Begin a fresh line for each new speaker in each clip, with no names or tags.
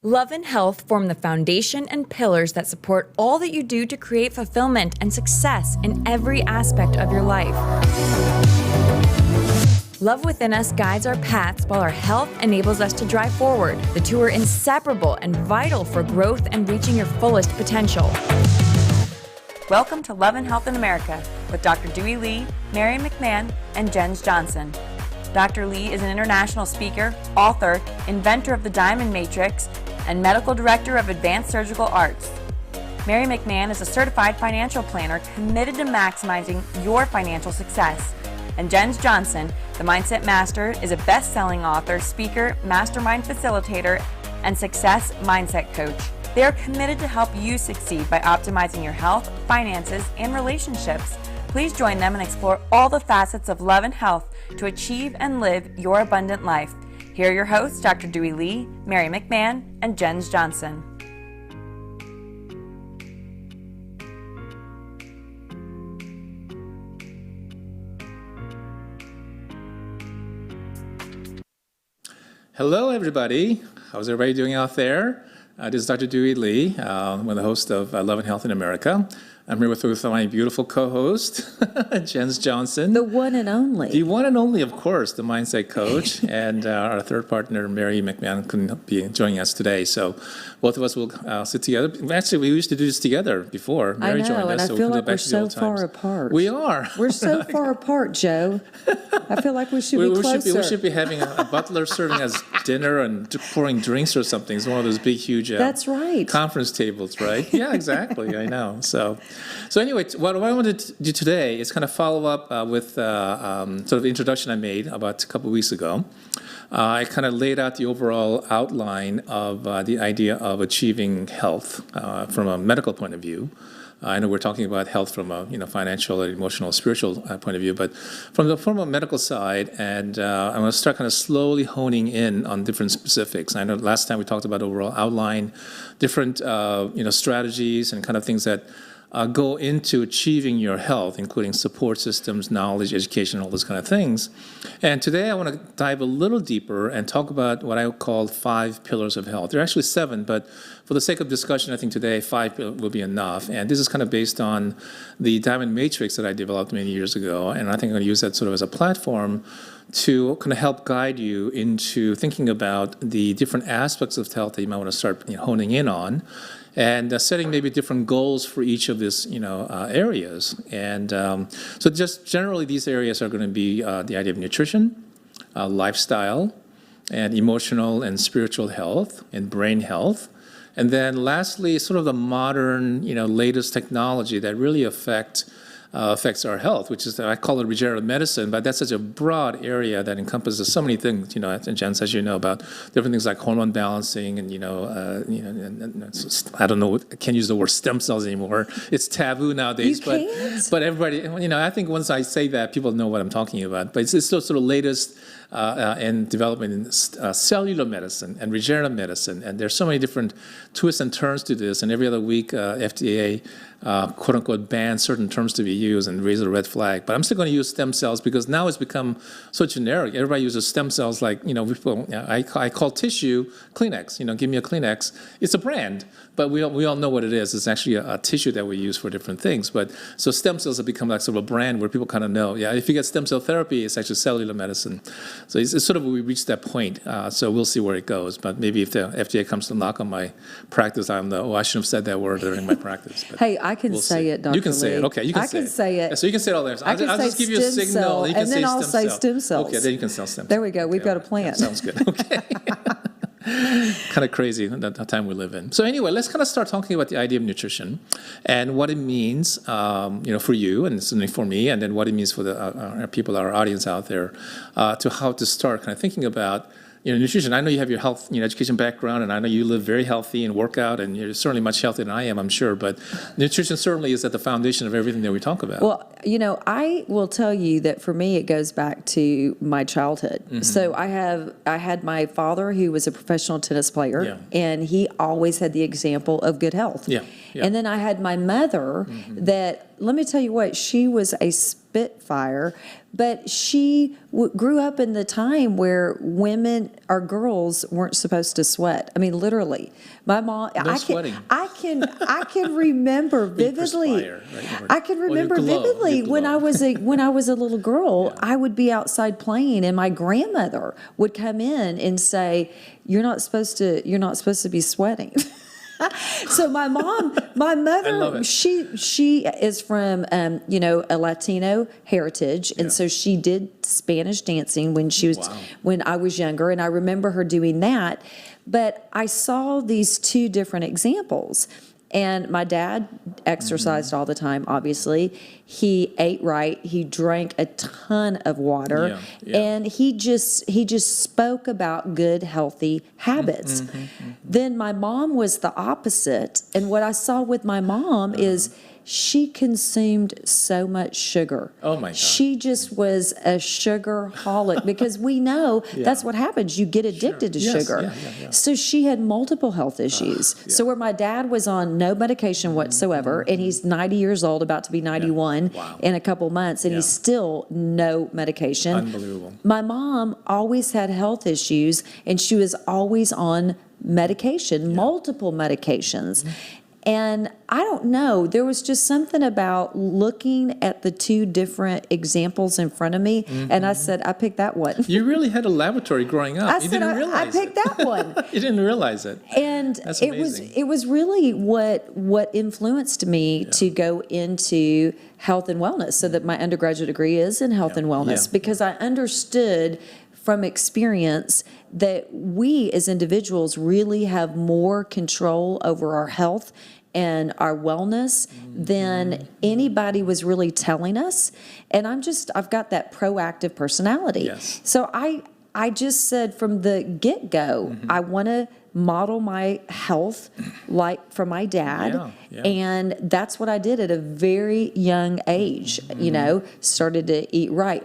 Love and health form the foundation and pillars that support all that you do to create fulfillment and success in every aspect of your life. Love within us guides our paths while our health enables us to drive forward. The two are inseparable and vital for growth and reaching your fullest potential. Welcome to Love and Health in America with Dr. Doohi Lee, Mary McMahon, and Jens Johnson. Dr. Lee is an international speaker, author, inventor of the Diamond Matrix, and medical director of Advanced Surgical Arts. Mary McMahon is a certified financial planner committed to maximizing your financial success. And Jens Johnson, the Mindset Master, is a best-selling author, speaker, mastermind facilitator, and success mindset coach. They are committed to help you succeed by optimizing your health, finances, and relationships. Please join them and explore all the facets of love and health to achieve and live your abundant life. Here are your hosts, Dr. Doohi Lee, Mary McMahon, and Jens Johnson.
Hello, everybody. How's everybody doing out there? This is Dr. Doohi Lee. I'm the host of Love and Health in America. I'm here with my beautiful co-host, Jens Johnson.
The one and only.
The one and only, of course, the mindset coach. And our third partner, Mary McMahon, couldn't be joining us today. So both of us will sit together. Actually, we used to do this together before. Mary joined us,
and I feel like we're so far apart.
We are.
We're so far apart, Joe. I feel like we should be closer.
We should be having a butler serving us dinner and pouring drinks or something. It's one of those big, huge
That's right.
conference tables, right? Yeah, exactly. I know. So anyway, what I wanted to do today is kind of follow up with sort of introduction I made about a couple of weeks ago. I kind of laid out the overall outline of the idea of achieving health from a medical point of view. I know we're talking about health from a financial, emotional, spiritual point of view, but from a medical side, and I'm going to start kind of slowly honing in on different specifics. I know last time we talked about overall outline, different strategies and kind of things that go into achieving your health, including support systems, knowledge, education, all those kind of things. And today I want to dive a little deeper and talk about what I call 5 pillars of health. There are actually 7, but for the sake of discussion, I think today 5 will be enough. And this is kind of based on the Diamond Matrix that I developed many years ago. And I think I'm going to use that sort of as a platform to kind of help guide you into thinking about the different aspects of health that you might want to start honing in on, and setting maybe different goals for each of these areas. And so just generally these areas are going to be the idea of nutrition, lifestyle, and emotional and spiritual health, and brain health. And then lastly, sort of the modern, latest technology that really affects our health, which is, I call it regenerative medicine, but that's such a broad area that encompasses so many things, and Jens, as you know, about different things like hormone balancing and, I don't know, I can't use the word stem cells anymore. It's taboo nowadays. But everybody, I think once I say that, people know what I'm talking about. But it's still sort of latest in development in cellular medicine and regenerative medicine. And there's so many different twists and turns to this. And every other week, FDA, quote unquote, bans certain terms to be used and raise a red flag. But I'm still going to use stem cells because now it's become so generic. Everybody uses stem cells like, I call tissue Kleenex. Give me a Kleenex. It's a brand, but we all know what it is. It's actually a tissue that we use for different things. But so stem cells have become like sort of a brand where people kind of know, if you get stem cell therapy, it's actually cellular medicine. So it's sort of we reached that point. So we'll see where it goes. But maybe if the FDA comes to knock on my practice, I shouldn't have said that word during my practice. But
hey, I can say it, Dr.
You can say it. Okay, you can
say it.
So you can say it all there. I'll just give you a signal.
And then I'll say stem cells.
Okay, then you can sell stem cells.
There we go. We've got a plan.
Sounds good. Okay. Kind of crazy the time we live in. So anyway, let's kind of start talking about the idea of nutrition and what it means, for you and certainly for me, and then what it means for our people, our audience out there, to how to start kind of thinking about nutrition. I know you have your health, education background, and I know you live very healthy and work out, and you're certainly much healthier than I am, I'm sure. But nutrition certainly is at the foundation of everything that we talk about.
Well, I will tell you that for me, it goes back to my childhood. Mm-hmm. So I had my father who was a professional tennis player, and he always had the example of good health. Yeah. And then I had my mother that let me tell you what, she was a spitfire, but she grew up in the time where women or girls weren't supposed to sweat. I mean, literally. My mom, I can remember vividly.
Right?
I can remember vividly when I was a little girl, I would be outside playing, and my grandmother would come in and say, "You're not supposed to be sweating." So my mother, she is from, a Latino heritage. And so she did Spanish dancing when I was younger. And I remember her doing that. But I saw these two different examples. And my dad exercised all the time, obviously. He ate right. He drank a ton of water. And he just spoke about good, healthy habits. Then my mom was the opposite. And what I saw with my mom is she consumed so much sugar.
Oh, my God.
She just was a sugarholic because we know that's what happens. You get addicted to sugar. So she had multiple health issues. So where my dad was on no medication whatsoever, and he's 90 years old, about to be 91 in a couple months, and he's still no medication.
Unbelievable.
My mom always had health issues, and she was always on medication, multiple medications. And I don't know, there was just something about looking at the two different examples in front of me, and I said, I picked that one.
You really had a laboratory growing up. You didn't realize
I picked that one.
You didn't realize it.
And
That's amazing.
it was really what influenced me to go into health and wellness, so that my undergraduate degree is in health and wellness, because I understood from experience that we as individuals really have more control over our health and our wellness than anybody was really telling us. And I've got that proactive personality.
Yes.
So I just said from the get-go, I want to model my health like from my dad. And that's what I did at a very young age, started to eat right.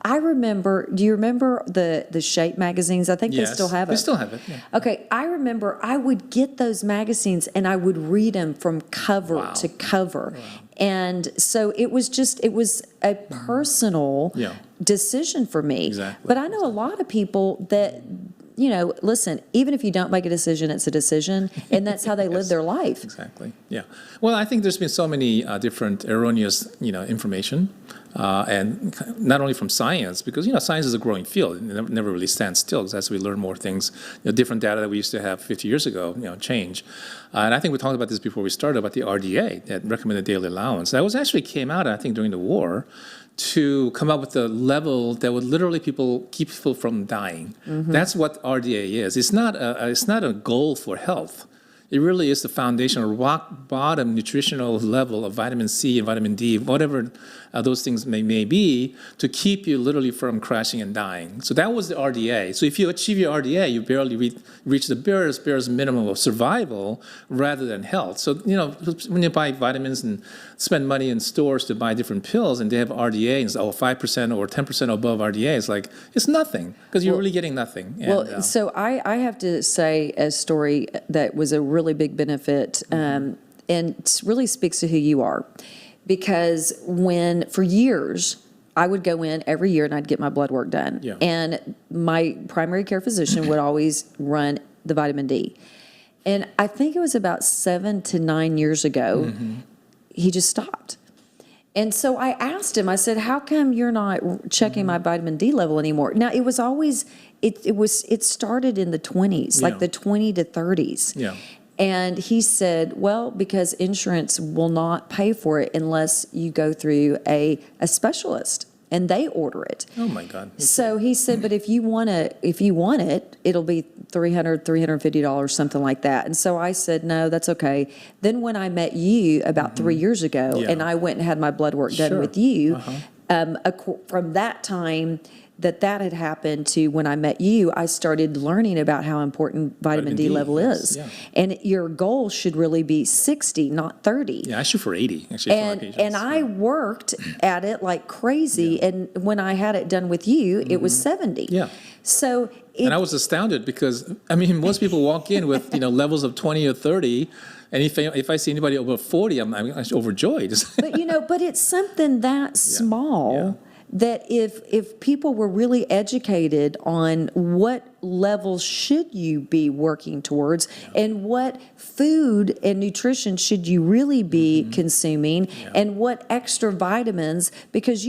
I remember, do you remember the Shape magazines? I think they still have it.
They still have it,
Okay, I remember I would get those magazines and I would read them from cover to cover. And so it was a personal decision for me.
Exactly.
But I know a lot of people that, listen, even if you don't make a decision, it's a decision, and that's how they live their life.
Exactly. Yeah. Well, I think there's been so many different erroneous, information, and not only from science, because science is a growing field; it never really stands still. Because as we learn more things, different data that we used to have 50 years ago, change. And I think we talked about this before we started about the RDA, that recommended daily allowance. That came out, I think, during the war, to come up with a level that would literally keep people from dying. That's what RDA is. It's not a goal for health. It really is the foundational, rock bottom nutritional level of vitamin C and vitamin D, whatever those things may be, to keep you literally from crashing and dying. So that was the RDA. So if you achieve your RDA, you barely reach the barest minimum of survival rather than health. So, when you buy vitamins and spend money in stores to buy different pills and they have RDA and it's 5% or 10% above RDA, it's like, it's nothing because you're really getting nothing. And,
so I have to say a story that was a really big benefit and it really speaks to who you are. Because for years, I would go in every year and I'd get my blood work done. And my primary care physician would always run the vitamin D. And I think it was about 7 to 9 years ago, he just stopped. And so I asked him, I said, how come you're not checking my vitamin D level anymore? Now, it was always, it started in the 20s, like the 20 to 30s. And he said, well, because insurance will not pay for it unless you go through a specialist and they order it.
Oh my God.
So he said, but if you want it, it'll be $300, $350, something like that. And so I said, no, that's okay. Then when I met you about 3 years ago and I went and had my blood work done with you, from that time that had happened to when I met you, I started learning about how important vitamin D level is. And your goal should really be 60, not 30.
Yeah, I shoot for 80, actually.
And I worked at it like crazy. And when I had it done with you, it was 70. So
and I was astounded because, most people walk in with, levels of 20 or 30, And if I see anybody over 40, I'm actually overjoyed.
But it's something that small that if people were really educated on what levels should you be working towards and what food and nutrition should you really be consuming and what extra vitamins, because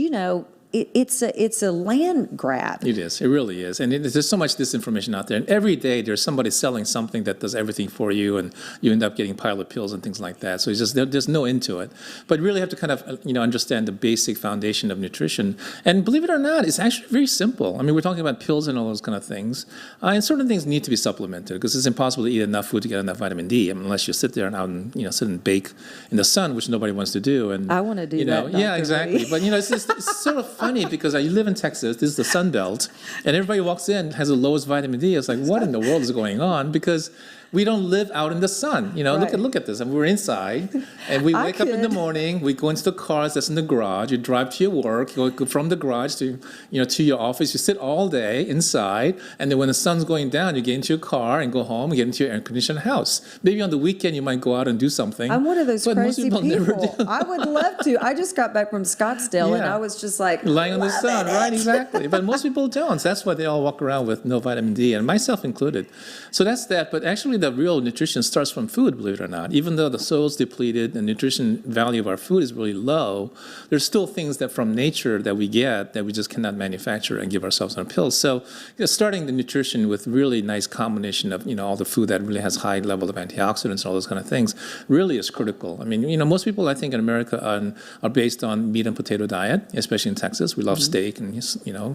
it's a land grab.
It is. It really is. And there's so much disinformation out there. And every day there's somebody selling something that does everything for you, and you end up getting pilot pills and things like that. So it's just there's no end to it. But you really have to kind of understand the basic foundation of nutrition. And believe it or not, it's actually very simple. I mean, we're talking about pills and all those kind of things. And certain things need to be supplemented because it's impossible to eat enough food to get enough vitamin D. I mean, unless you sit there and sit and bake in the sun, which nobody wants to do. And
I want to do that.
Yeah, exactly. But it's sort of funny because you live in Texas. This is the Sun Belt, and everybody walks in has the lowest vitamin D. It's like, what in the world is going on? Because we don't live out in the sun. Look at this. I mean, we're inside, and we wake up in the morning. We go into the cars that's in the garage. You drive to your work. You go from the garage to your office. You sit all day inside, and then when the sun's going down, you get into your car and go home and get into your air-conditioned house. Maybe on the weekend you might go out and do something.
I'm one of those crazy people.
Never do.
I would love to. I just got back from Scottsdale, and I was just like
lying on the sun, right? Exactly. But most people don't. So that's why they all walk around with no vitamin D, and myself included. So that's that. But actually, the real nutrition starts from food, believe it or not. Even though the soil's depleted, the nutrition value of our food is really low, there's still things that from nature that we get that we just cannot manufacture and give ourselves on pills. So starting the nutrition with really nice combination of all the food that really has high level of antioxidants and all those kind of things really is critical. I mean, most people I think in America are based on meat and potato diet, especially in Texas. We love steak and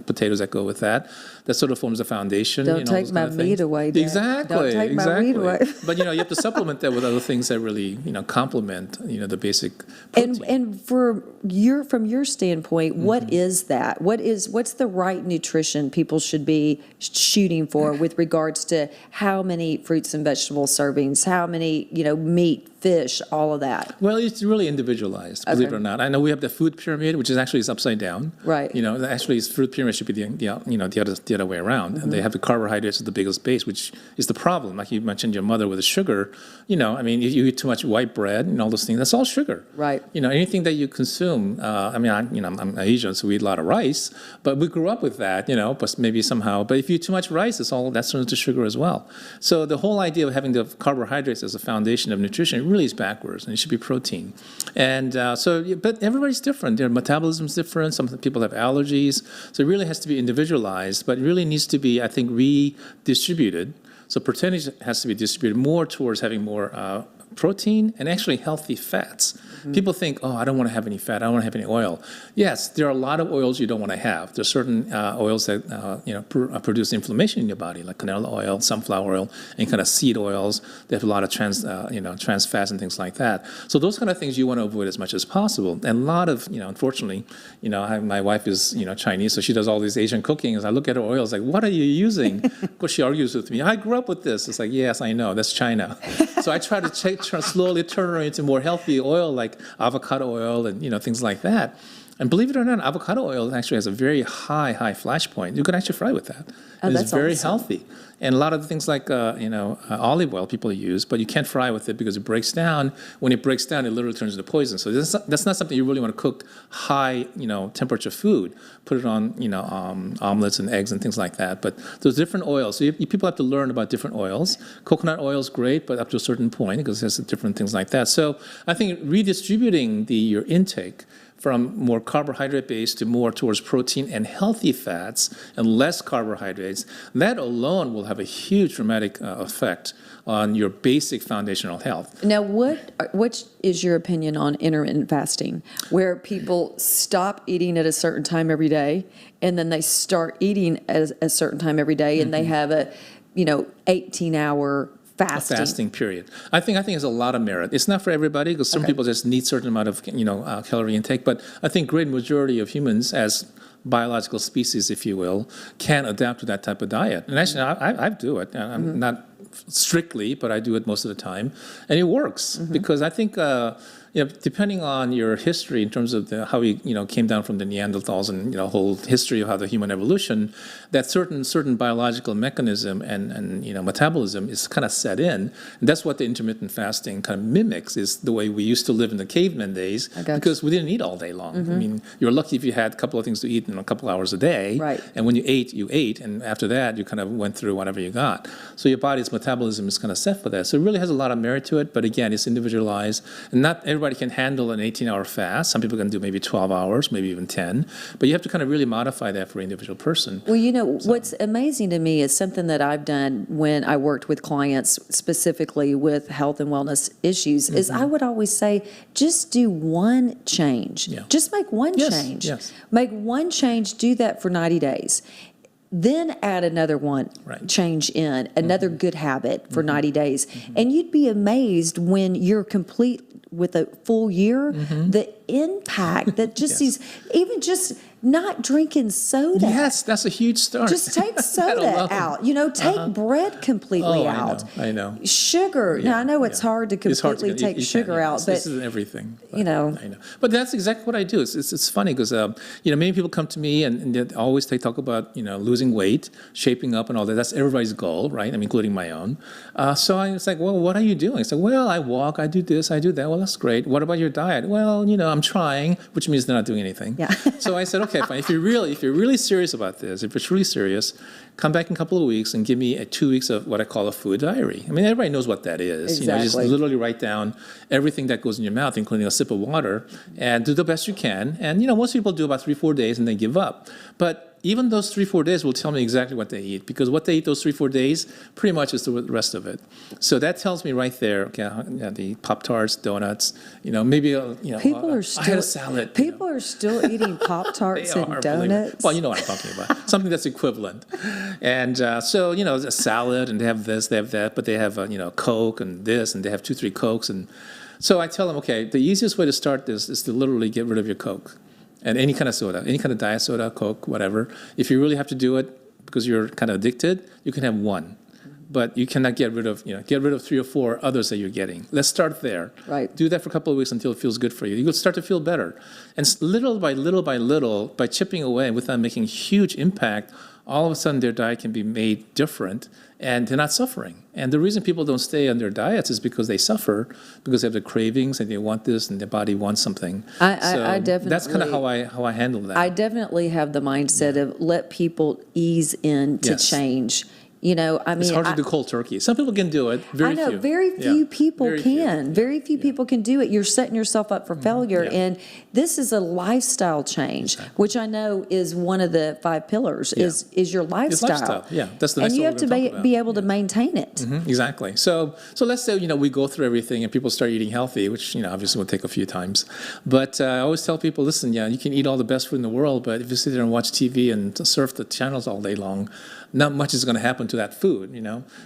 potatoes that go with that. That sort of forms the foundation.
Don't take my meat away, Dad.
Exactly.
Don't take my meat away.
But you have to supplement that with other things that really complement the basic protein.
And from your standpoint, what is that? What's the right nutrition people should be shooting for with regards to how many fruits and vegetable servings, how many meat, fish, all of that?
Well, it's really individualized, believe it or not. I know we have the food pyramid, which is actually upside down.
Right.
Actually, food pyramid should be the other way around. And they have the carbohydrates as the biggest base, which is the problem. Like you mentioned, your mother with the sugar. I mean, if you eat too much white bread and all those things, that's all sugar.
Right.
Anything that you consume. I'm Asian, so we eat a lot of rice, but we grew up with that. But maybe somehow. But if you eat too much rice, that turns into sugar as well. So the whole idea of having the carbohydrates as a foundation of nutrition really is backwards, and it should be protein. And but everybody's different. Their metabolism's different. Some people have allergies, so it really has to be individualized. But it really needs to be, I think, redistributed. So percentage has to be distributed more towards having more protein and actually healthy fats. People think, I don't want to have any fat. I don't want to have any oil. Yes, there are a lot of oils you don't want to have. There's certain oils that produce inflammation in your body, like canola oil, sunflower oil, and kind of seed oils. They have a lot of trans fats and things like that. So those kind of things you want to avoid as much as possible. And a lot of, unfortunately, my wife is, Chinese, so she does all these Asian cooking. As I look at her oils, like, what are you using? Of course, she argues with me. I grew up with this. It's like, yes, I know. That's China. So I try to slowly turn her into more healthy oil, like avocado oil and things like that. And believe it or not, avocado oil actually has a very high flash point. You can actually fry with that. It's very healthy. And a lot of the things like olive oil people use, but you can't fry with it because it breaks down. When it breaks down, it literally turns into poison. So that's not something you really want to cook high temperature food. Put it on omelets and eggs and things like that. But there's different oils. So people have to learn about different oils. Coconut oil is great, but up to a certain point because it has different things like that. So I think redistributing your intake from more carbohydrate-based to more towards protein and healthy fats and less carbohydrates, that alone will have a huge dramatic effect on your basic foundational health.
Now, what is your opinion on intermittent fasting, where people stop eating at a certain time every day, and then they start eating at a certain time every day, and they have a 18-hour fasting
period. I think there's a lot of merit. It's not for everybody because some people just need certain amount of calorie intake. But I think great majority of humans, as biological species, if you will, can adapt to that type of diet. And actually, I do it. I'm not strictly, but I do it most of the time, and it works because I think depending on your history in terms of how we, came down from the Neanderthals and, whole history of how the human evolution, that certain biological mechanism and metabolism is kind of set in. And that's what the intermittent fasting kind of mimics, is the way we used to live in the caveman days, because we didn't eat all day long. I mean, you're lucky if you had a couple of things to eat in a couple hours a day.
Right.
And when you ate, and after that, you kind of went through whatever you got. So your body's metabolism is kind of set for that. So it really has a lot of merit to it, but again, it's individualized. And not everybody can handle an 18-hour fast. Some people can do maybe 12 hours, maybe even 10. But you have to kind of really modify that for an individual person.
Well, what's amazing to me is something that I've done when I worked with clients specifically with health and wellness issues, is I would always say, just do one change.
Yeah.
Just make one change.
Yes.
Make one change, do that for 90 days. Then add another one, change in, another good habit for 90 days. And you'd be amazed when you're complete with a full year, the impact that just even just not drinking soda.
Yes, that's a huge start.
Just take soda out. Take bread completely out.
I know.
Sugar. Now, I know it's hard to completely take sugar out, but
this isn't everything.
I know.
But that's exactly what I do. It's funny because, many people come to me and they always talk about, losing weight, shaping up and all that. That's everybody's goal, right? I mean, including my own. So it's like, well, what are you doing? It's like, well, I walk, I do this, I do that. Well, that's great. What about your diet? Well, I'm trying, which means they're not doing anything.
Yeah.
So I said, okay, fine. If you're really serious about this, if it's really serious, come back in a couple of weeks and give me 2 weeks of what I call a food diary. I mean, everybody knows what that is.
Exactly.
Just literally write down everything that goes in your mouth, including a sip of water, and do the best you can. And, most people do about 3-4 days and they give up. But even those 3-4 days will tell me exactly what they eat, because what they eat those 3-4 days pretty much is the rest of it. So that tells me right there, okay, the Pop-Tarts, donuts, maybe
people are
still, I had a salad.
People are still eating Pop-Tarts and donuts.
Well, you know what I'm talking about. Something that's equivalent. And so, a salad, and they have this, they have that, but they have, Coke and this, and they have 2-3 Cokes. And so I tell them, okay, the easiest way to start this is to literally get rid of your Coke. And any kind of soda, any kind of diet soda, Coke, whatever. If you really have to do it because you're kind of addicted, you can have one. But you cannot get rid of 3 or 4 others that you're getting. Let's start there.
Right.
Do that for a couple of weeks until it feels good for you. You'll start to feel better. And little by little, by chipping away without making huge impact, all of a sudden their diet can be made different and they're not suffering. And the reason people don't stay on their diets is because they suffer, because they have the cravings and they want this and their body wants something.
I definitely.
That's kind of how I handle that.
I definitely have the mindset of let people ease in to change. I mean,
it's hard to do cold turkey. Some people can do it. Very few.
Very few people can. Very few people can do it. You're setting yourself up for failure.
Yeah.
And this is a lifestyle change, which I know is one of the 5 pillars, is your lifestyle.
It's lifestyle. Yeah, that's the next
and you
one
have to be able to maintain it.
Exactly. So let's say, we go through everything and people start eating healthy, which, obviously will take a few times. But I always tell people, listen, you can eat all the best food in the world, but if you sit there and watch TV and surf the channels all day long, not much is going to happen to that food,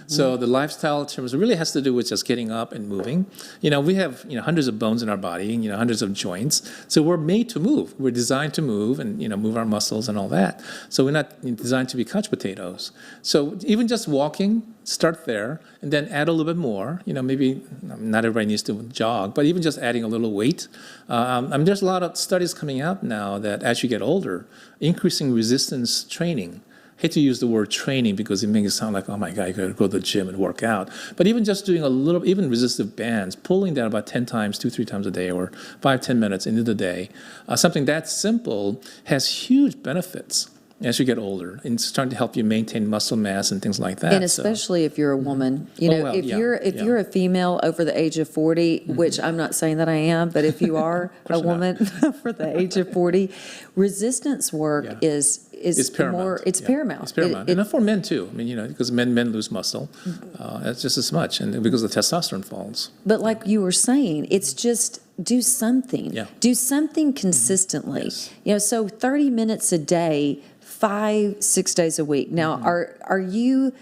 So the lifestyle terms really has to do with just getting up and moving. We have, hundreds of bones in our body, hundreds of joints. So we're made to move. We're designed to move and, move our muscles and all that. So we're not designed to be couch potatoes. So even just walking, start there, and then add a little bit more. Maybe not everybody needs to jog, but even just adding a little weight. There's a lot of studies coming out now that as you get older, increasing resistance training. I hate to use the word training because it makes it sound like, oh my God, you got to go to the gym and work out. But even just doing even resistive bands, pulling that about 10 times, 2-3 times a day, or 5-10 minutes into the day, something that simple has huge benefits as you get older, and it's starting to help you maintain muscle mass and things like that.
And especially if you're a woman, if you're a female over the age of 40, which I'm not saying that I am, but if you are a woman over the age of 40, resistance work is
paramount.
It's paramount.
It's paramount. And for men too. I mean, because men lose muscle, it's just as much, and because the testosterone falls.
But like you were saying, it's just do something.
Yeah.
Do something consistently.
Yes.
So 30 minutes a day, 5-6 days a week. Now, are you?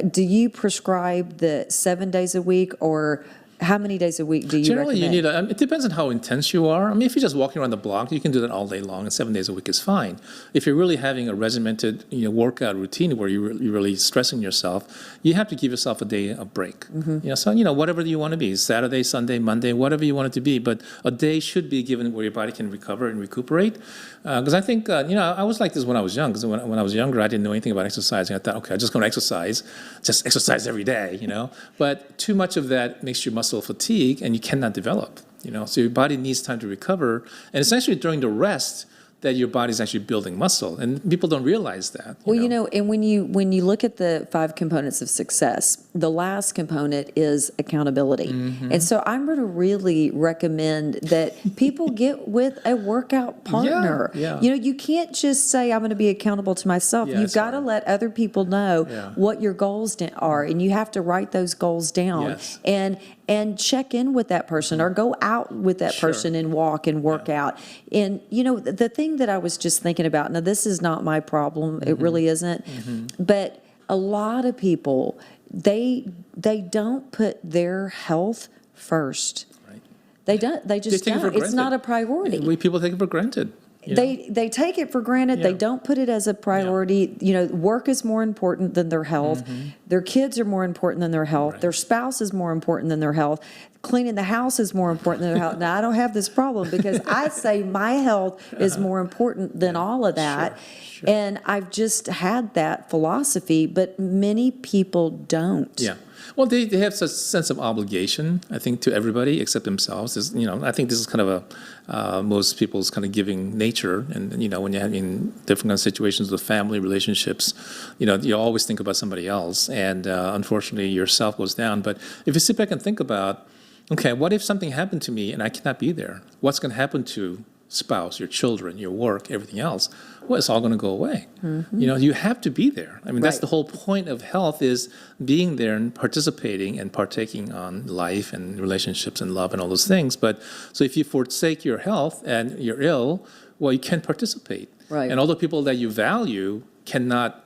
Do you prescribe the 7 days a week, or How many days a week do you
Generally, you
recommend?
need it depends on how intense you are. I mean, if you're just walking around the block, you can do that all day long, and 7 days a week is fine. If you're really having a regimented, workout routine where you're really stressing yourself, you have to give yourself a day of break. So, whatever you want to be, Saturday, Sunday, Monday, whatever you want it to be, but a day should be given where your body can recover and recuperate. Because I think, I was like this when I was young, because when I was younger, I didn't know anything about exercising. I thought, okay, I'm just going to just exercise every day, But too much of that makes your muscle fatigue, and you cannot develop. So your body needs time to recover, and essentially during the rest that your body's actually building muscle, and people don't realize that.
And when you look at the 5 components of success, the last component is accountability. And so I'm going to really recommend that people get with a workout partner.
Yeah.
You can't just say, I'm going to be accountable to myself.
Yeah,
You've got to let other people know what your goals are, and you have to write those goals down.
Yes.
And check in with that person, or go out with that person and walk and work out. And, the thing that I was just thinking about, now this is not my problem, it really isn't, but a lot of people, they don't put their health first.
Right.
They don't. They just
take it for
don't. It's not
granted.
a priority.
People take it for granted.
They take it for granted. They
Yeah.
don't put it as a priority. Work is more important than their health. Their kids are more important than their health.
Right.
Their spouse is more important than their health. Cleaning the house is more important than their health. Now, I don't have this problem because I say my health is more important than all of that.
Sure.
And I've just had that philosophy, but many people don't.
Yeah. Well, they have such a sense of obligation, I think, to everybody except themselves. I think this is kind of most people's kind of giving nature. And, when you're having different kind of situations with family relationships, you always think about somebody else. And unfortunately, yourself goes down. But if you sit back and think about, okay, what if something happened to me and I cannot be there? What's going to happen to spouse, your children, your work, everything else? Well, it's all going to go away. You have to be there. I mean, that's
Right.
the whole point of health, is being there and participating and partaking on life and relationships and love and all those things. But so if you forsake your health and you're ill, well, you can't participate.
Right.
And all the people that you value cannot,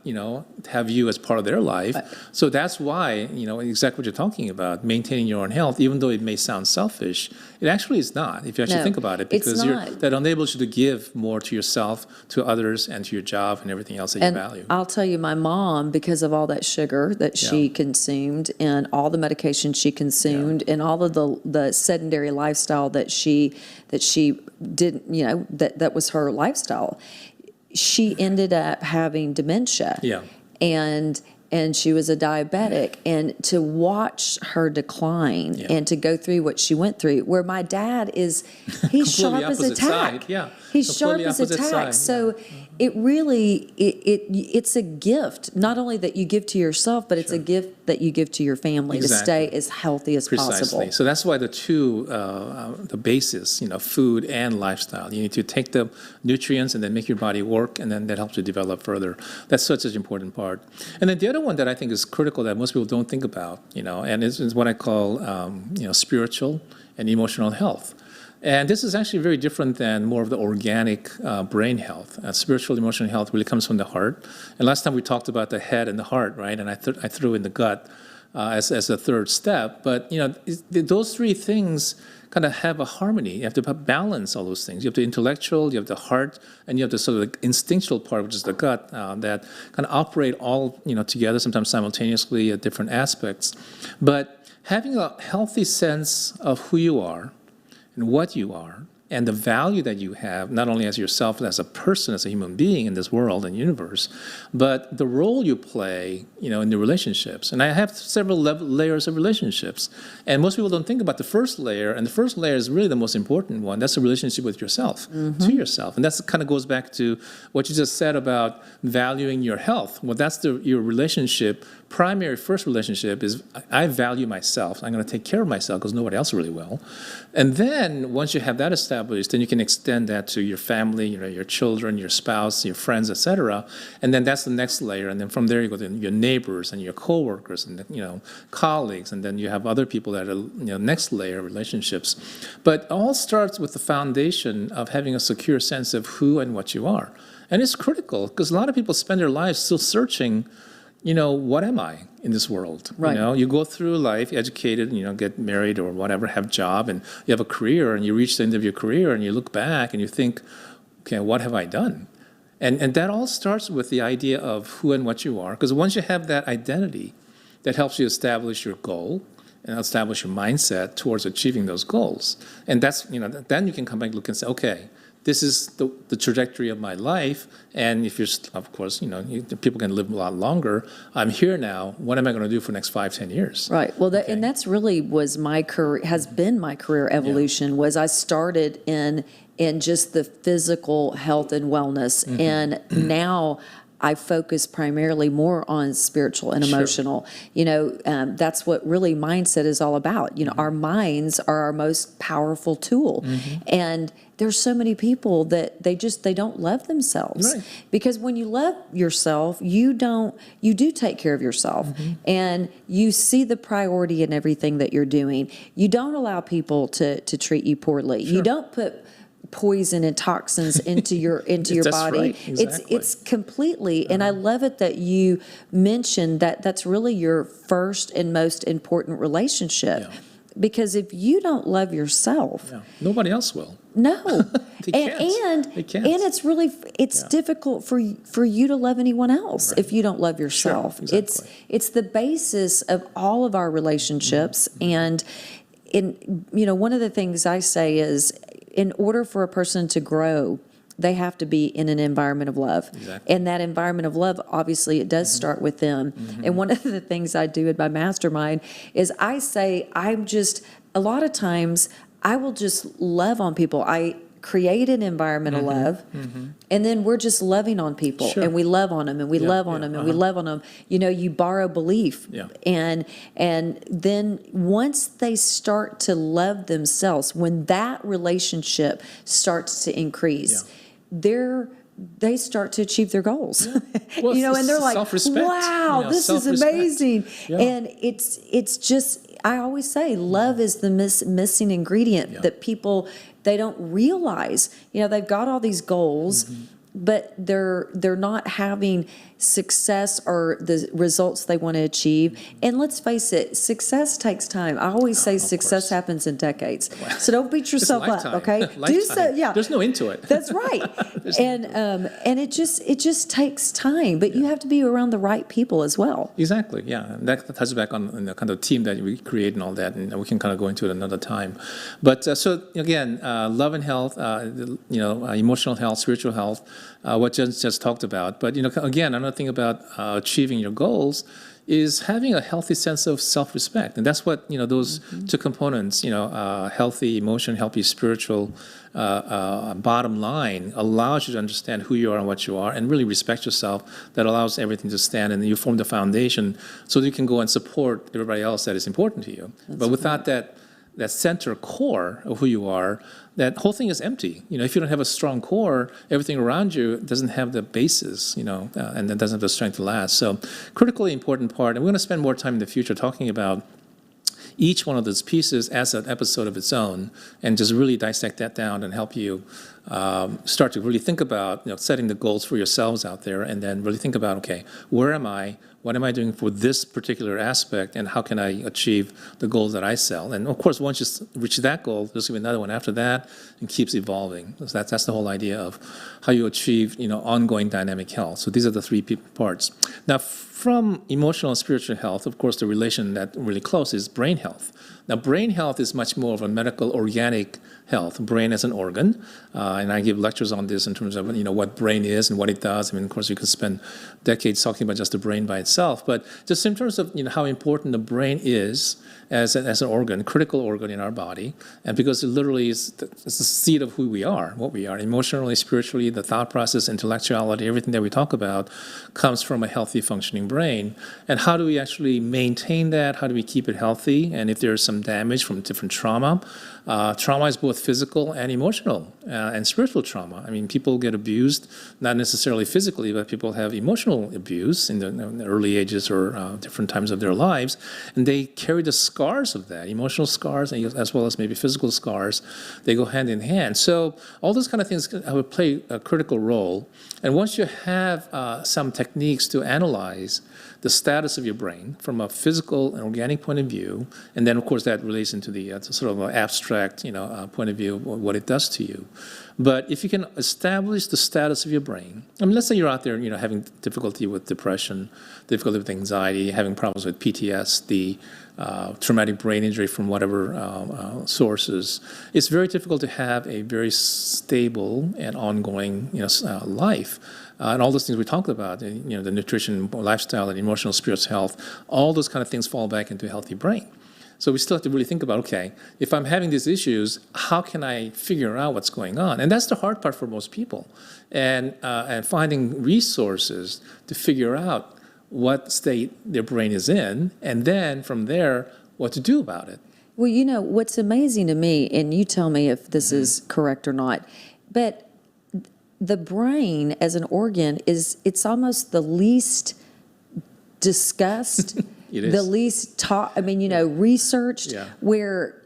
have you as part of their life.
Right.
So that's why, exactly what you're talking about, maintaining your own health, even though it may sound selfish, it actually is not, if you actually
No,
think about it,
it's
because
not.
that enables you to give more to yourself, to others, and to your job and everything else that
And
you value.
I'll tell you, my mom, because of all that sugar that she
Yeah.
consumed, and all the medication she consumed, and all of the sedentary lifestyle that she didn't, that was her lifestyle, she ended up having dementia.
Yeah.
And she was a diabetic, and to watch her decline and to go through what she went through, where my dad is, he's
Completely
sharp as a
opposite
tack.
side, yeah.
He's sharp
Completely
as a
opposite
tack.
side,
So it really, it's a gift, not only that you give to yourself, but it's a gift that you give to your family to
Exactly.
stay as healthy as
Precisely.
possible.
So that's why the two, the basis, food and lifestyle. You need to take the nutrients and then make your body work, and then that helps you develop further. That's such an important part. And then the other one that I think is critical that most people don't think about, and is what I call, spiritual and emotional health. And this is actually very different than more of the organic brain health. Spiritual emotional health really comes from the heart. And last time we talked about the head and the heart, right? And I threw in the gut as a third step. But those three things kind of have a harmony. You have to balance all those things. You have the intellectual, you have the heart, and you have the sort of instinctual part, which is the gut, that kind of operate all together, sometimes simultaneously at different aspects. But having a healthy sense of who you are and what you are, and the value that you have, not only as yourself, as a person, as a human being in this world and universe, but the role you play, in the relationships. And I have several layers of relationships. And most people don't think about the first layer, and the first layer is really the most important one. That's the relationship with yourself, to yourself. And that kind of goes back to what you just said about valuing your health. Well, that's your relationship. Primary first relationship is I value myself. I'm going to take care of myself because nobody else really will. And then once you have that established, then you can extend that to your family, your children, your spouse, your friends, etc. And then that's the next layer. And then from there you go to your neighbors and your coworkers and colleagues, and then you have other people that are next layer of relationships. But it all starts with the foundation of having a secure sense of who and what you are. And it's critical because a lot of people spend their lives still searching what am I in this world?
Right.
You go through life, educated, get married or whatever, have a job, and you have a career, and you reach the end of your career, and you look back and you think, okay, what have I done? And that all starts with the idea of who and what you are, because once you have that identity, that helps you establish your goal and establish your mindset towards achieving those goals. And that's, then you can come back and look and say, okay, this is the trajectory of my life. And if you're, of course, people can live a lot longer. I'm here now. What am I going to do for the next 5-10 years?
Right. Well, and that's really was my career, has been my career evolution. Was I started in just the physical health and wellness, and now I focus primarily more on spiritual and emotional. That's what really mindset is all about. Our minds are our most powerful tool. And there's so many people that they don't love themselves.
Right.
Because when you love yourself, you do take care of yourself, and you see the priority in everything that you're doing. You don't allow people to treat you poorly.
Sure.
You don't put poison and toxins into your body.
Right. Exactly.
It's completely, and I love it that you mentioned that that's really your first and most important relationship.
Yeah.
Because if you don't love yourself,
nobody else will.
no.
They can't.
And it's difficult for you to love anyone else if you don't love yourself.
Sure, exactly.
It's the basis of all of our relationships. And one of the things I say is, in order for a person to grow, they have to be in an environment of love.
Exactly.
And that environment of love, obviously, it does start with them. And one of the things I do in my mastermind is I say, a lot of times, I will just love on people. I create an environment of love, and then we're just loving on people,
Sure.
and we love on them, and we love on them, and we love on them. You borrow belief, and then once they start to love themselves, when that relationship starts to increase, they start to achieve their goals.
Well,
and they're like,
self-respect,
wow, this is amazing. And it's just, I always say, love is the missing ingredient that people, they don't realize. They've got all these goals, but they're not having success or the results they want to achieve. And let's face it, success takes time. I always say success happens in decades. So don't beat yourself up, okay?
Do so, There's no into it.
That's right. And it just takes time, but you have to be around the right people as well.
Exactly, yeah. And that touches back on the kind of team that we create and all that, and we can kind of go into it another time. But so again, love and health, emotional health, spiritual health, what Jen just talked about. But again, another thing about achieving your goals is having a healthy sense of self-respect, and that's what those two components, healthy emotion, healthy spiritual, bottom line allows you to understand who you are and what you are, and really respect yourself. That allows everything to stand, and you form the foundation so that you can go and support everybody else that is important to you. But without that center core of who you are, that whole thing is empty. If you don't have a strong core, everything around you doesn't have the basis, and it doesn't have the strength to last. So critically important part, and we're going to spend more time in the future talking about each one of those pieces as an episode of its own, and just really dissect that down and help you start to really think about setting the goals for yourselves out there, and then really think about, okay, where am I? What am I doing for this particular aspect, and how can I achieve the goals that I set? And of course, once you reach that goal, there's going to be another one after that, and keeps evolving. So that's the whole idea of how you achieve ongoing dynamic health. So these are the three parts. Now, from emotional and spiritual health, of course, the relation that really close is brain health. Now, brain health is much more of a medical, organic health. Brain as an organ, and I give lectures on this in terms of what brain is and what it does. I mean, of course, you could spend decades talking about just the brain by itself, but just in terms of how important the brain is as an organ, critical organ in our body, and because it literally is it's the seed of who we are, what we are, emotionally, spiritually, the thought process, intellectuality, everything that we talk about comes from a healthy, functioning brain. And how do we actually maintain that? How do we keep it healthy? And if there's some damage from different trauma is both physical and emotional and spiritual trauma. I mean, people get abused, not necessarily physically, but people have emotional abuse in the early ages or different times of their lives, and they carry the scars of that, emotional scars, as well as maybe physical scars. They go hand in hand. So all those kind of things would play a critical role. And once you have some techniques to analyze the status of your brain from a physical and organic point of view, and then of course that relates into the sort of abstract, point of view of what it does to you. But if you can establish the status of your brain, I mean, let's say you're out there, having difficulty with depression, difficulty with anxiety, having problems with PTSD, traumatic brain injury from whatever sources, it's very difficult to have a very stable and ongoing, life. And all those things we talked about, the nutrition, lifestyle, and emotional, spiritual health, all those kind of things fall back into a healthy brain. So we still have to really think about, okay, if I'm having these issues, how can I figure out what's going on? And that's the hard part for most people. And finding resources to figure out what state their brain is in, and then from there, what to do about it.
Well, what's amazing to me, and you tell me if this is correct or not, but the brain as an organ it's almost the least discussed, the least taught, researched, where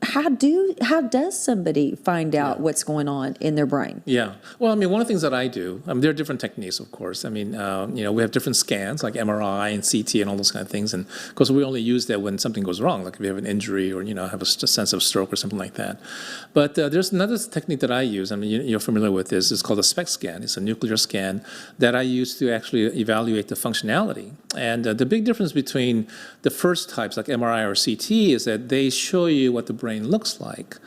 how does somebody find out what's going on in their brain?
Yeah. Well, one of the things that I do, there are different techniques, of course. We have different scans like MRI and CT and all those kind of things. And of course, we only use that when something goes wrong, like if you have an injury or, have a sense of stroke or something like that. But there's another technique that I use. You're familiar with this. It's called a SPECT scan. It's a nuclear scan that I use to actually evaluate the functionality. And the big difference between the first types like MRI or CT is that they show you what the brain looks like.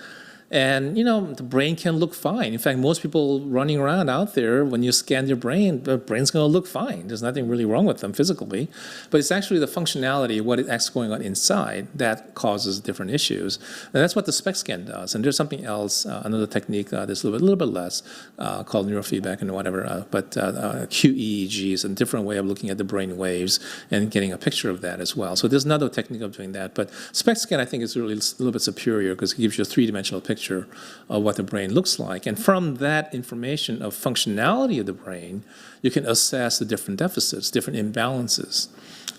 And, the brain can look fine. In fact, most people running around out there, when you scan their brain, the brain's going to look fine. There's nothing really wrong with them physically. But it's actually the functionality, what is actually going on inside, that causes different issues. And that's what the SPECT scan does. And there's something else, another technique that's a little bit less, called neurofeedback and whatever. But QEEG is a different way of looking at the brain waves and getting a picture of that as well. So there's another technique of doing that. But SPECT scan, I think, is really a little bit superior because it gives you a three-dimensional picture of what the brain looks like. And from that information of functionality of the brain, you can assess the different deficits, different imbalances.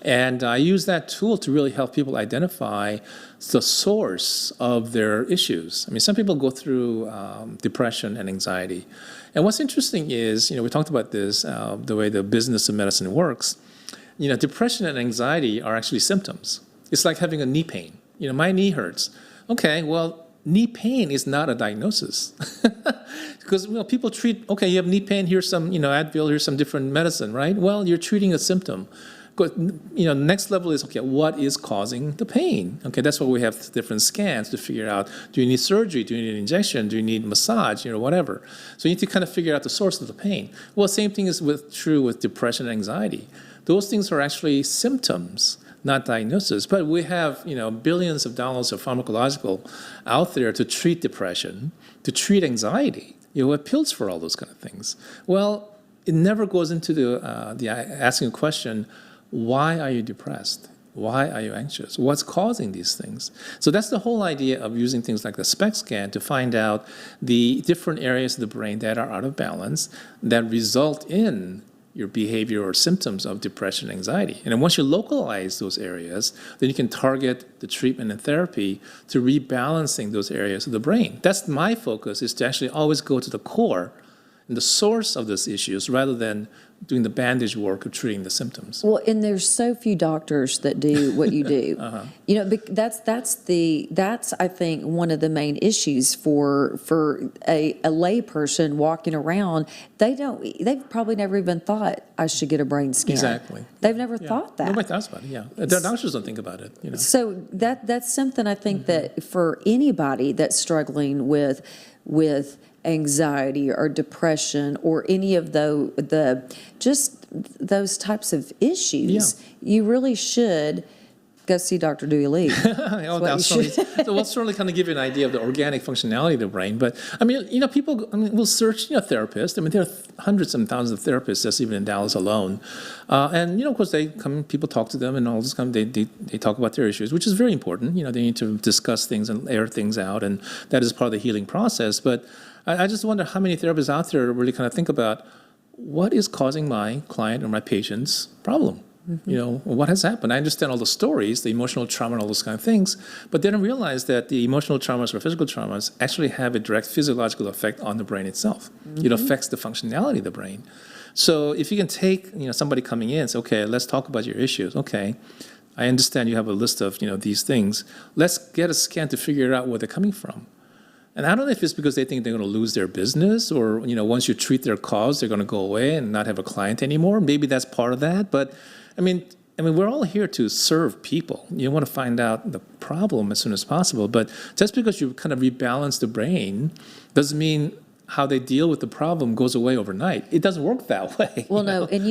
And I use that tool to really help people identify the source of their issues. Some people go through depression and anxiety. And what's interesting is, we talked about this, the way the business of medicine works. Depression and anxiety are actually symptoms. It's like having a knee pain. My knee hurts. Okay, well, knee pain is not a diagnosis. Because people treat, okay, you have knee pain, here's some, Advil, here's some different medicine, right? Well, you're treating a symptom. Next level is, okay, what is causing the pain? Okay, that's why we have different scans to figure out, do you need surgery? Do you need an injection? Do you need massage? Whatever. So you need to kind of figure out the source of the pain. Well, same thing is true with depression and anxiety. Those things are actually symptoms, not diagnosis. But we have, billions of dollars of pharmacological out there to treat depression, to treat anxiety. You have pills for all those kind of things. Well, it never goes into the asking a question, why are you depressed? Why are you anxious? What's causing these things? So that's the whole idea of using things like the SPECT scan to find out the different areas of the brain that are out of balance that result in your behavior or symptoms of depression and anxiety. And then once you localize those areas, then you can target the treatment and therapy to rebalancing those areas of the brain. That's my focus, is to actually always go to the core and the source of those issues rather than doing the bandage work of treating the symptoms.
Well, and there's so few doctors that do what you do. That's I think one of the main issues for a lay person walking around. They've probably never even thought I should get a brain scan.
Exactly.
They've never thought that.
Nobody thinks about it. Yeah, the doctors don't think about it.
So that's something I think that for anybody that's struggling with anxiety or depression or any of those types of issues, you really should Go see Dr. Doohi Lee.
Oh, we'll certainly kind of give you an idea of the organic functionality of the brain. But I mean, people will search, therapists. I mean, there are hundreds and thousands of therapists just even in Dallas alone. And, of course, people talk to them and all this kind of, they talk about their issues, which is very important. They need to discuss things and air things out. And that is part of the healing process. But I just wonder how many therapists out there really kind of think about what is causing my client or my patient's problem. What has happened? I understand all the stories, the emotional trauma and all those kind of things, but they don't realize that the emotional traumas or physical traumas actually have a direct physiological effect on the brain itself. It affects the functionality of the brain. So if you can take, somebody coming in and say, okay, let's talk about your issues. Okay, I understand you have a list of, these things. Let's get a scan to figure out where they're coming from. And I don't know if it's because they think they're going to lose their business or, once you treat their cause, they're going to go away and not have a client anymore. Maybe that's part of that. But, I mean, we're all here to serve people. You want to find out the problem as soon as possible. But just because you kind of rebalance the brain doesn't mean how they deal with the problem goes away overnight. It doesn't work that way.
Well, no, and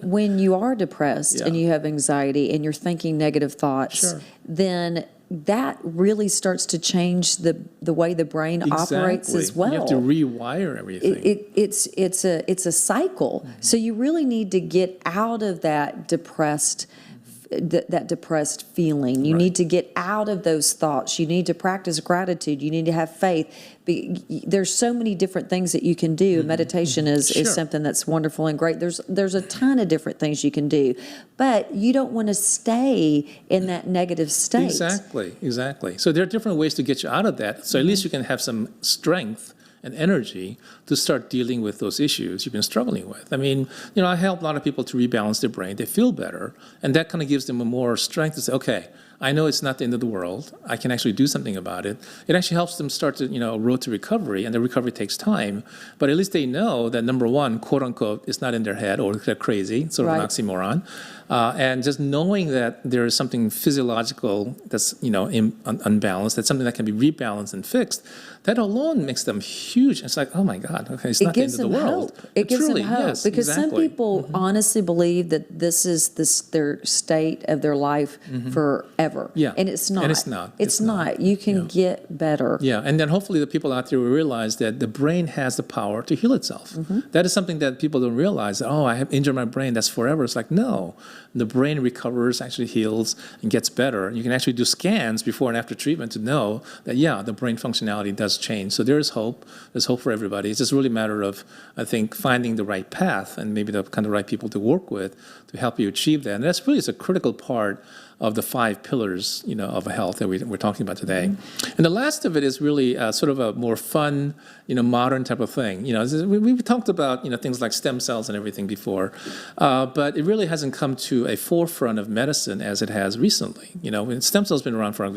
when you are depressed and you have anxiety and you're thinking negative thoughts, then that really starts to change the way the brain operates as well.
You have to rewire everything.
It's a cycle. So you really need to get out of that depressed feeling. You need to get out of those thoughts. You need to practice gratitude. You need to have faith. There's so many different things that you can do. Meditation is something that's wonderful and great. There's a ton of different things you can do, but you don't want to stay in that negative state.
Exactly. So there are different ways to get you out of that. So at least you can have some strength and energy to start dealing with those issues you've been struggling with. I mean, I help a lot of people to rebalance their brain. They feel better, and that kind of gives them a more strength to say, okay, I know it's not the end of the world. I can actually do something about it. It actually helps them start to, road to recovery, and the recovery takes time. But at least they know that, number one, quote unquote, it's not in their head or they're crazy, sort of an oxymoron. And just knowing that there is something physiological that's, unbalanced, that's something that can be rebalanced and fixed, that alone makes them huge. It's like, oh my God, okay, it's not the end of the world.
It gives them hope. Because some people honestly believe that this is their state of their life forever.
Yeah.
And it's not.
It's not.
You can get better.
Yeah, and then hopefully the people out there will realize that the brain has the power to heal itself. That is something that people don't realize. That, I have injured my brain, that's forever. It's like, no. The brain recovers, actually heals, and gets better. You can actually do scans before and after treatment to know that, the brain functionality does change. So there is hope. There's hope for everybody. It's just really a matter of, I think, finding the right path and maybe the kind of right people to work with to help you achieve that. And that's really a critical part of the 5 pillars, of health that we're talking about today. And the last of it is really sort of a more fun, modern type of thing. We've talked about, things like stem cells and everything before, but it really hasn't come to a forefront of medicine as it has recently. Stem cells have been around for,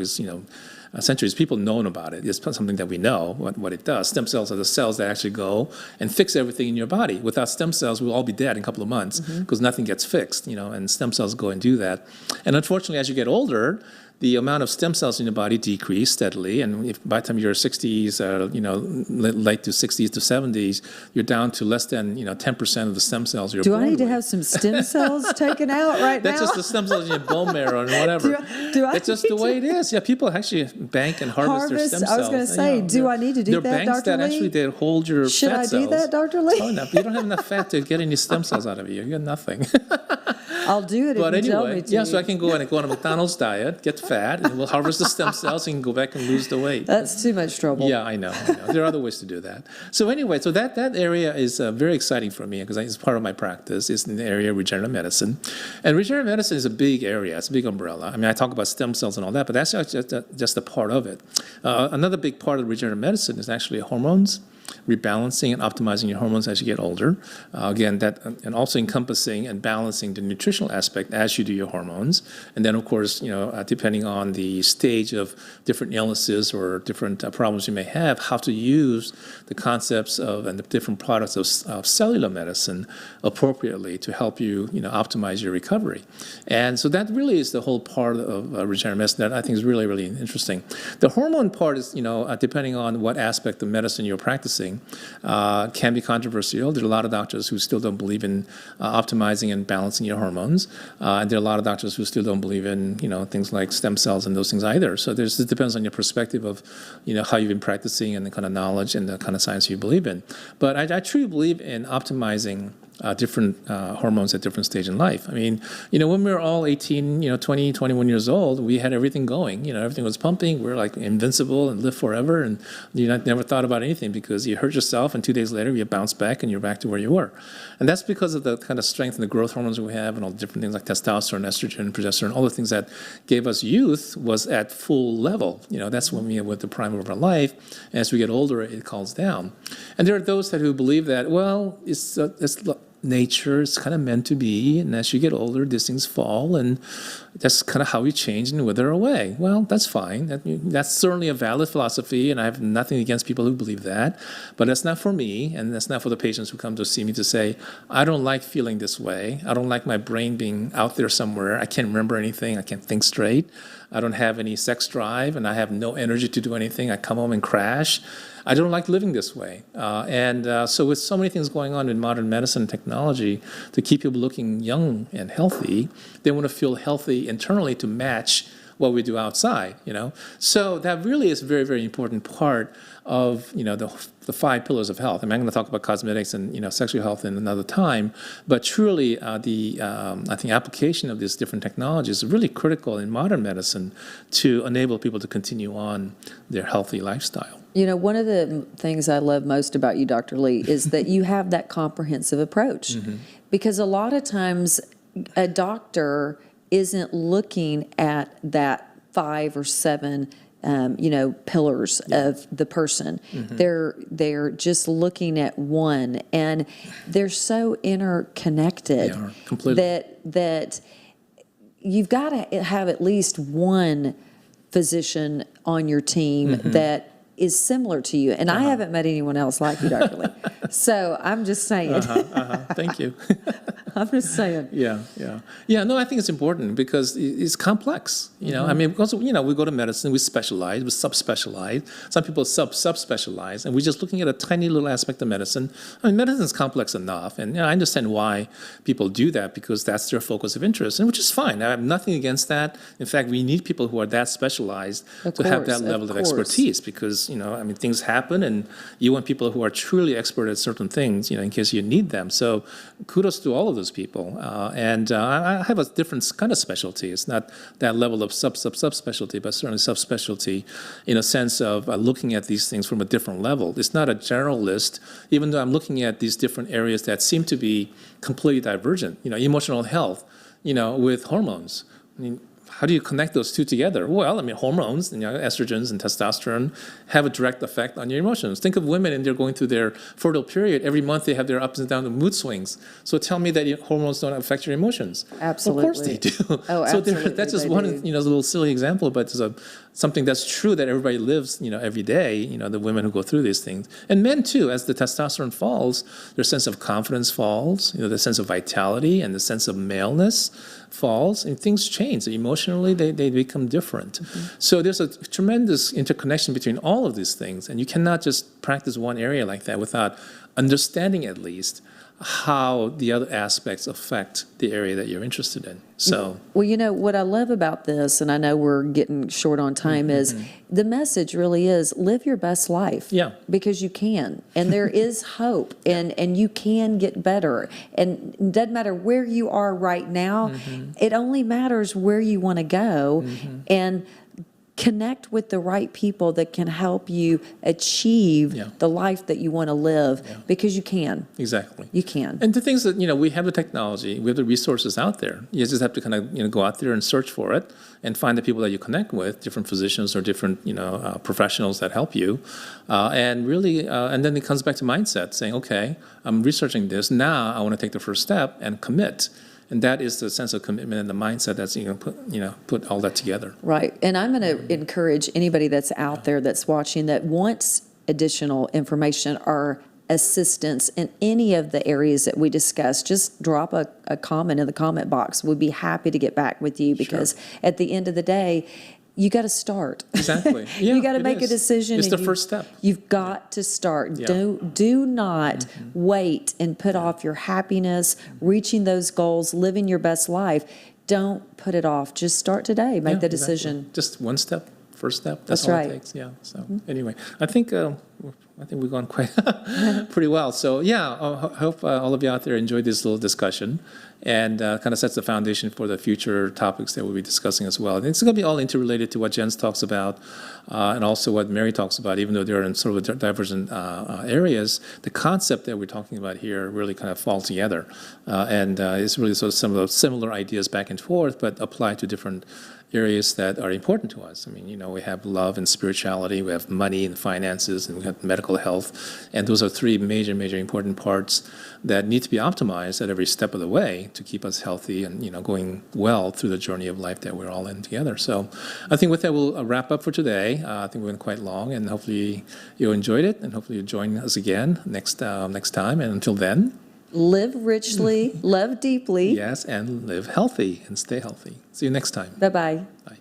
centuries. People known about it. It's something that we know what it does. Stem cells are the cells that actually go and fix everything in your body. Without stem cells, we'll all be dead in a couple of months because nothing gets fixed, and stem cells go and do that. And unfortunately, as you get older, the amount of stem cells in your body decrease steadily, and if by the time you're 60s, late to 60s to 70s, you're down to less than 10% of the stem cells you're born with.
Do I need to have some stem cells taken out right now?
That's just the stem cells in your bone marrow and whatever. It's just the way it is. Yeah, people actually bank and harvest their stem cells.
I was going to say, do I need to do that, Dr. Lee?
There are banks that actually they hold your
Should
fat
I
cells.
do that, Dr. Lee?
Oh, no, you don't have enough fat to get any stem cells out of you. You got nothing.
I'll do it if you tell me to.
So I can go on a McDonald's diet, get fat, and we'll harvest the stem cells and go back and lose the weight.
That's too much trouble.
Yeah, I know. There are other ways to do that. So anyway, that area is very exciting for me because it's part of my practice. It's in the area of regenerative medicine. And regenerative medicine is a big area. It's a big umbrella. I mean, I talk about stem cells and all that, but that's just a part of it. Another big part of regenerative medicine is actually hormones. Rebalancing and optimizing your hormones as you get older. Again, that and also encompassing and balancing the nutritional aspect as you do your hormones. And then, of course, depending on the stage of different illnesses or different problems you may have, how to use the concepts of and the different products of cellular medicine appropriately to help you, optimize your recovery. And so that really is the whole part of regenerative medicine that I think is really, really interesting. The hormone part is, depending on what aspect of medicine you're practicing, practicing can be controversial. There are a lot of doctors who still don't believe in optimizing and balancing your hormones, and there are a lot of doctors who still don't believe in things like stem cells and those things either. So it depends on your perspective of how you've been practicing and the kind of knowledge and the kind of science you believe in. But I truly believe in optimizing different hormones at different stage in life. I mean, when we were all 18, 20, 21 years old, we had everything going. Everything was pumping. We were like invincible and live forever. And you never thought about anything because you hurt yourself and 2 days later you bounce back and you're back to where you were. And that's because of the kind of strength and the growth hormones we have and all the different things like testosterone, estrogen, progesterone, all the things that gave us youth was at full level. That's when we were at the prime of our life. And as we get older, it calms down. And there are those who believe that, well, it's nature is kind of meant to be, and as you get older, these things fall, and that's kind of how we change and wither away. Well, that's fine. That's certainly a valid philosophy, and I have nothing against people who believe that, but that's not for me, and that's not for the patients who come to see me to say, I don't like feeling this way. I don't like my brain being out there somewhere. I can't remember anything. I can't think straight. I don't have any sex drive, and I have no energy to do anything. I come home and crash. I don't like living this way. So with so many things going on in modern medicine and technology to keep people looking young and healthy, they want to feel healthy internally to match what we do outside, So that really is a very, very important part of, the 5 pillars of health. I mean, I'm going to talk about cosmetics and, sexual health in another time, but truly I think application of these different technologies is really critical in modern medicine to enable people to continue on their healthy lifestyle.
One of the things I love most about you, Dr. Lee, is that you have that comprehensive approach. Because a lot of times a doctor isn't looking at that 5 or 7 pillars of the person. They're just looking at one, and they're so interconnected.
They are, completely.
that you've got to have at least one physician on your team that is similar to you. And I haven't met anyone else like you, Dr. Lee. So I'm just saying.
Thank you.
I'm just saying.
Yeah. No, I think it's important because it's complex. I mean, because we go to medicine, we specialize, we subspecialize. Some people subspecialize, and we're just looking at a tiny little aspect of medicine. I mean, medicine is complex enough, and I understand why people do that because that's their focus of interest, and which is fine. I have nothing against that. In fact, we need people who are that specialized to have that level of expertise because things happen, and you want people who are truly expert at certain things, in case you need them. So kudos to all of those people. I have a different kind of specialty. It's not that level of subspecialty, but certainly subspecialty in a sense of looking at these things from a different level. It's not a generalist, even though I'm looking at these different areas that seem to be completely divergent. Emotional health, with hormones. I mean, how do you connect those two together? Well, hormones, estrogens and testosterone have a direct effect on your emotions. Think of women and they're going through their fertile period. Every month they have their ups and downs and mood swings. So tell me that hormones don't affect your emotions.
Absolutely.
Of course they do.
Oh,
so
absolutely.
That's just one, little silly example, but it's something that's true that everybody lives, every day, the women who go through these things. And men too, as the testosterone falls, their sense of confidence falls, the sense of vitality and the sense of maleness falls, and things change. Emotionally, they become different. So there's a tremendous interconnection between all of these things, and you cannot just practice one area like that without understanding at least how the other aspects affect the area that you're interested in. So,
well, what I love about this, and I know we're getting short on time, is the message really is live your best life.
Yeah.
Because you can, and there is hope, and you can get better. And it doesn't matter where you are right now. It only matters where you want to go, and connect with the right people that can help you achieve the life that you want to live, because you can.
Exactly.
You can.
And the things that, we have the technology, we have the resources out there. You just have to kind of, go out there and search for it and find the people that you connect with, different physicians or different, professionals that help you. And really, and then it comes back to mindset, saying, okay, I'm researching this. Now I want to take the first step and commit. And that is the sense of commitment and the mindset that's put all that together.
Right. And I'm going to encourage anybody that's out there that's watching that wants additional information or assistance in any of the areas that we discussed, just drop a comment in the comment box. We'd be happy to get back with you, because at the end of the day, you got to start.
Exactly. Yeah,
You got to
it
make a
is.
decision.
It's
and
the first step.
You've got to start.
Yeah.
Do not wait and put off your happiness, reaching those goals, living your best life. Don't put it off. Just start today. Make
Yeah,
the
exactly.
decision.
Just one step, first step.
That's
all
right.
it takes. Yeah. So anyway, I think we've gone quite pretty well. So yeah, I hope all of you out there enjoyed this little discussion, and kind of sets the foundation for the future topics that we'll be discussing as well. And it's going to be all interrelated to what Jens talks about, and also what Mary talks about. Even though they're in sort of divergent areas, the concept that we're talking about here really kind of falls together, and it's really sort of some of those similar ideas back and forth, but applied to different areas that are important to us. I mean, we have love and spirituality, we have money and finances, and we have medical health. And those are three major, major important parts that need to be optimized at every step of the way to keep us healthy and, going well through the journey of life that we're all in together. So I think with that, we'll wrap up for today. I think we went quite long, and hopefully you enjoyed it, and hopefully you'll join us again next time. And until then,
Live richly, love deeply.
yes, and live healthy and stay healthy. See you next time.
Bye-bye.
Bye.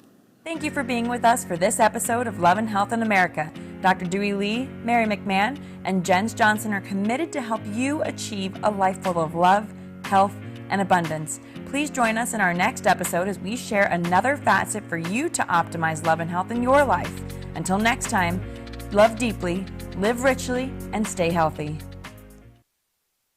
Thank you for being with us for this episode of Love and Health in America. Dr. Doohi Lee, Mary McMahon, and Jens Johnson are committed to help you achieve a life full of love, health, and abundance. Please join us in our next episode as we share another facet for you to optimize love and health in your life. Until next time, love deeply, live richly, and stay healthy.